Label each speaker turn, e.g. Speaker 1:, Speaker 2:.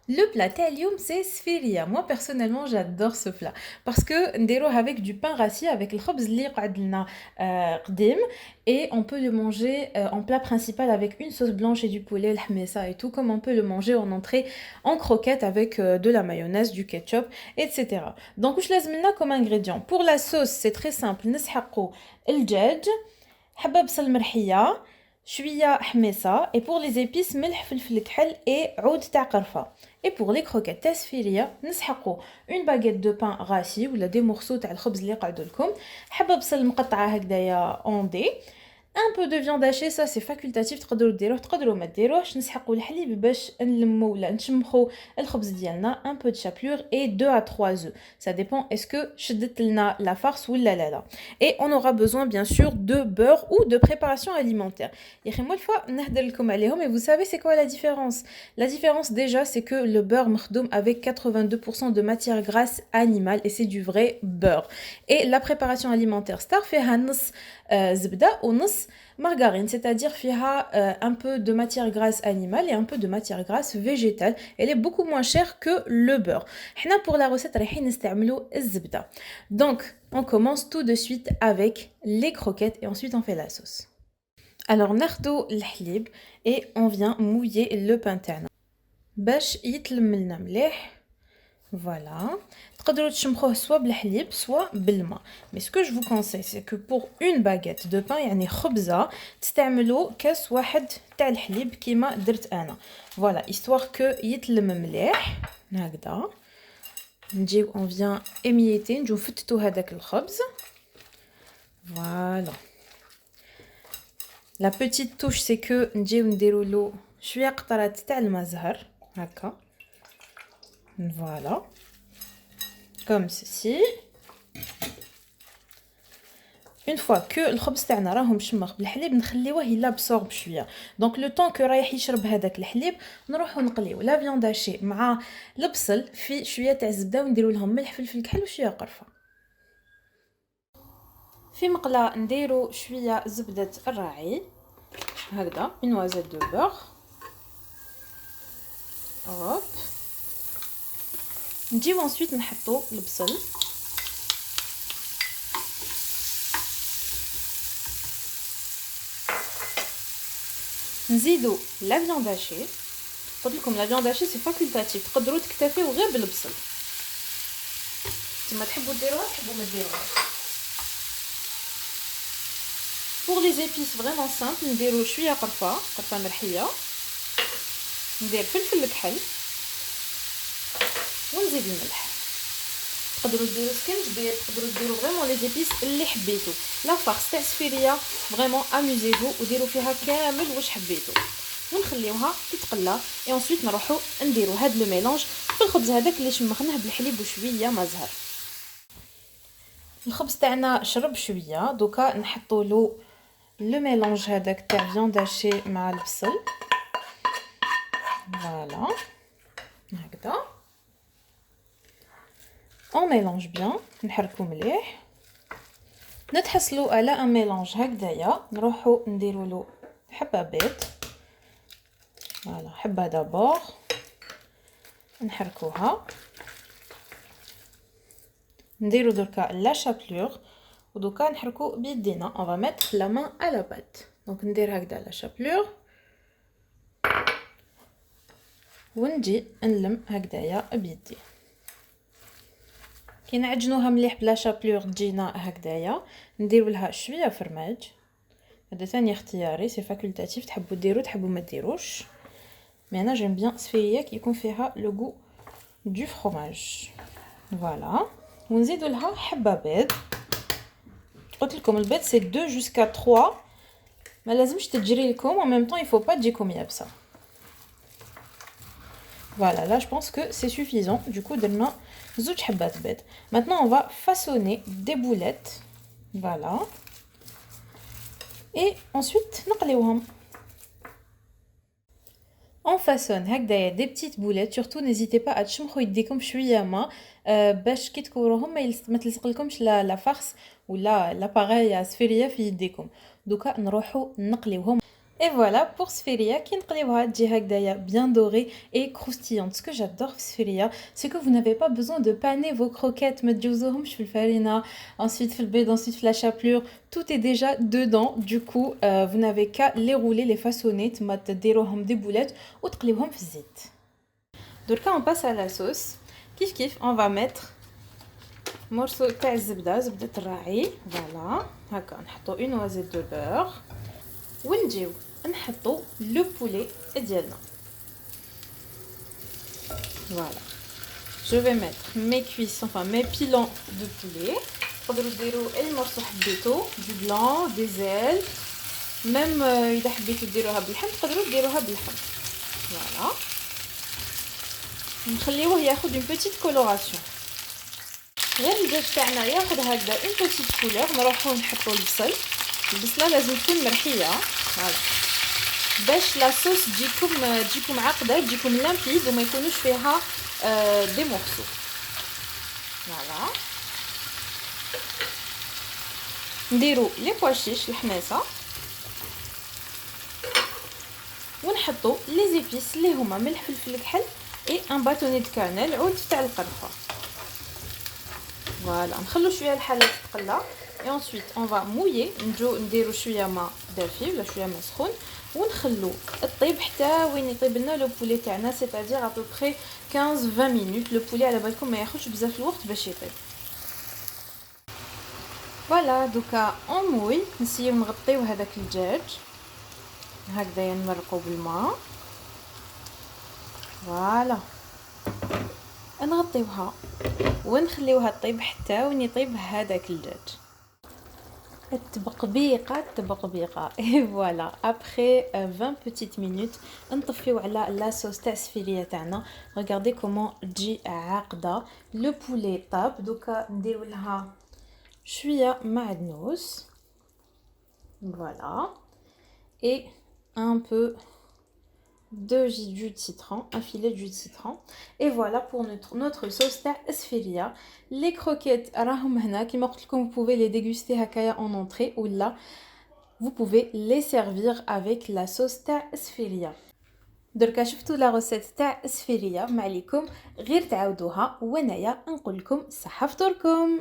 Speaker 1: Le plat talium, c'est sfiria. Moi, personnellement, j'adore ce plat. Parce que ndero avec du pain rassis, avec le khobz li qadlna qdim, et on peut le manger en plat principal avec une sauce blanche et du poulet, l'hmesa et tout, comme on peut le manger en entrée en croquette avec de la mayonnaise, du ketchup, etc. Donc, je laisse maintenant comme ingrédient. Pour la sauce, c'est très simple. نسحقوا الدجاج, حبة بصل مرحية, شوية حميصة, et pour les épices ملح فلفل كحل et عود تاع قرفة. Et pour les croquettes تسفيرية نسحقوا une baguette de pain rassis ولا des morceaux تاع الخبز اللي يقعدوا لكم, حبة بصل مقطعة هكذايا en dés, un peu de viande hachée, ça c'est facultatif, تقدروا ديروه تقدروا ما ديروهش. نسحقوا الحليب باش نلموا ولا نشمخوا الخبز ديالنا, un peu de chapelure et 2 à 3 œufs. Ça dépend est-ce que شدت لنا la farce ou la. Et on aura besoin bien sûr de beurre ou de préparation alimentaire. يا اخي moi une fois نهدر لكم عليهم, et vous savez c'est quoi la différence? La différence déjà c'est que le beurre مخدوم avec 82% de matière grasse animale et c'est du vrai beurre. Et la préparation alimentaire star فيها نص زبدة ونص margarine, c'est-à-dire فيها un peu de matière grasse animale et un peu de matière grasse végétale. Elle est beaucoup moins chère que le beurre. حنا pour la recette رايحين نستعملوا الزبدة. Donc on commence tout de suite avec les croquettes et ensuite on fait la sauce. Alors ناخدو الحليب et on vient mouiller le pain تاعنا باش يتلم لنا مليح. Voilà. تقدروا تشمخوه soit بالحليب soit بالماء. Mais ce que je vous conseille c'est que pour une baguette de pain يعني خبزة تستعملوا كاس واحد تاع الحليب كيما درت انا. Voilà, histoire que يتلم مليح هكذا. نجيو on vient émietter, نجيو نفتتو هذاك الخبز. Voilà. La petite touche c'est que نجيو نديرو له شويه قطرات تاع الماء زهر هكا. Voilà. Comme ceci. Une fois que الخبز تاعنا راهو مشمخ بالحليب نخليوه يلابسورب شويه. دونك لو طون كو رايح يشرب هذاك الحليب نروحو نقليو لا فياند هاشي مع البصل في شويه تاع الزبده ونديرو لهم ملح فلفل كحل وشويه قرفه. في مقله نديرو شويه زبده الراعي هكذا, une noisette de beurre. Hop. نجيو ensuite نحطو البصل. نزيدو لا فياند هاشي. قلت لكم لا فياند هاشي سي فاكولتاتيف, تقدروا تكتفيو غير بالبصل. نتوما تحبوا ديروها تحبوا ما ديروهاش. Pour les épices vraiment simples نديرو شويه قرفه مرحيه, ندير فلفل كحل ونزيد الملح. تقدروا ديروا سكنجبير, تقدروا ديروا فريمون لي زيبيس اللي حبيتو. لا فارس تاع سفيريه فريمون اموزيفو وديروا فيها كامل واش حبيتو ونخليوها تتقلى. اي انsuite نروحو نديروا هاد لو ميلونج في الخبز هذاك اللي شمخناه بالحليب وشويه ما زهر. الخبز تاعنا شرب شويه, دوكا نحطوا له لو ميلونج هذاك تاع فياند هاشي مع البصل. فوالا هكذا. On mélange bien, نحركو مليح. نتحصلوا على ان ميلونج هكذايا, نروحو نديرو له حبه بيض. فوالا, حبه دابور نحركوها. نديرو دركا لا شابلور ودوكا نحركو بيدينا. on va mettre la main à la pâte. donc ندير هكذا لا شابلور ونجي نلم هكذايا بيدي. كي نعجنوها مليح بلا شابلور تجينا هكذايا. نديرو لها شويه فرماج, هذا ثاني اختياري, سي فاكولتاتيف, تحبوا ديروا تحبوا ما ديروش. مي انا جيم بيان سفيريه كي يكون فيها لو غو دو فرماج. فوالا. ونزيدو لها حبه بيض. قلت لكم البيض سي 2 jusqu'à 3, ما لازمش تجري لكم en même temps il faut pas تجيكم يابسه. Voilà, là je pense que c'est suffisant. Du coup, درنا زوج حبات بيض. Maintenant, on va façonner des boulettes. Voilà. Et ensuite, نقليوهم. On façonne هكذايا des petites boulettes. Surtout, n'hésitez pas à تشمخوا يديكم شويه ما باش كي تكوروهم ما تلصقلكمش لا فارس ولا لاباغاي سفيريه في يديكم. دوكا نروحوا نقليوهم. Et voilà pour sphéria qui نقليوها تجي هكذايا bien dorée et croustillante. Ce que j'adore في sphéria, c'est que vous n'avez pas besoin de paner vos croquettes, ما تجوزوهمش في الفرينة, ensuite في البيض, ensuite في la chapelure. Tout est déjà dedans. Du coup, vous n'avez qu'à les rouler, les façonner, تما تديروهم des boulettes وتقليوهم في الزيت. Donc là, on passe à la sauce. Kif kif, on va mettre morceau تاع الزبدة, زبدة الراعي. Voilà. هكا نحطو une noisette de beurre. ونجيو نحطو لو بولي ديالنا. Voilà. Je vais mettre mes cuisses, enfin mes pilons de poulet. تقدروا ديروا اي مرسو حبيتو, du blanc, des ailes. Même اذا حبيتو ديروها باللحم تقدروا ديروها باللحم. Voilà. نخليوه ياخذ une petite coloration. غير الدجاج تاعنا ياخذ هكذا une petite couleur. نروحو نحطو البصل. البصله لازم تكون مرحيه. فوالا باش لا صوص تجيكم عقده, تجيكم لامبيد وما يكونوش فيها دي مورسو. فوالا نديرو لي بواشيش الحماسه ونحطو لي زيبيس اللي هما ملح فلفل كحل اي ان باتوني دو كانيل, عود تاع القرفه. فوالا نخلو شويه الحله تتقلى et ensuite on va mouiller. نجو نديرو شويه ماء دافي ولا شويه ماء سخون ونخلو الطيب حتى وين يطيب لنا لو بولي تاعنا, c'est-à-dire à peu près 15-20 minutes. لو بولي على بالكم ما ياخذش بزاف الوقت باش يطيب. فوالا دوكا اون موي نسيو نغطيو هذاك الدجاج هكذا نمرقو بالماء. فوالا نغطيوها ونخليوها طيب حتى وين يطيب هذاك الدجاج. التبقبيقه اي فوالا ابري 20 petites minutes نطفيو على لا صوص تاع السفيريه تاعنا. regardez comment تجي عاقده. لو بولي طاب. دوكا نديرو لها شويه معدنوس. voilà et un peu de jus de citron, un filet de jus de citron. Et voilà pour notre sauce تاع اسفيريا. Les croquettes راهم هنا كيما قلت لكم, vous pouvez les déguster هكايا en entrée ou là vous pouvez les servir avec la sauce تاع اسفيريا. دركا شفتوا لا روسيت تاع اسفيريا, ما عليكم غير تعاودوها وانايا نقول لكم صحه فطوركم.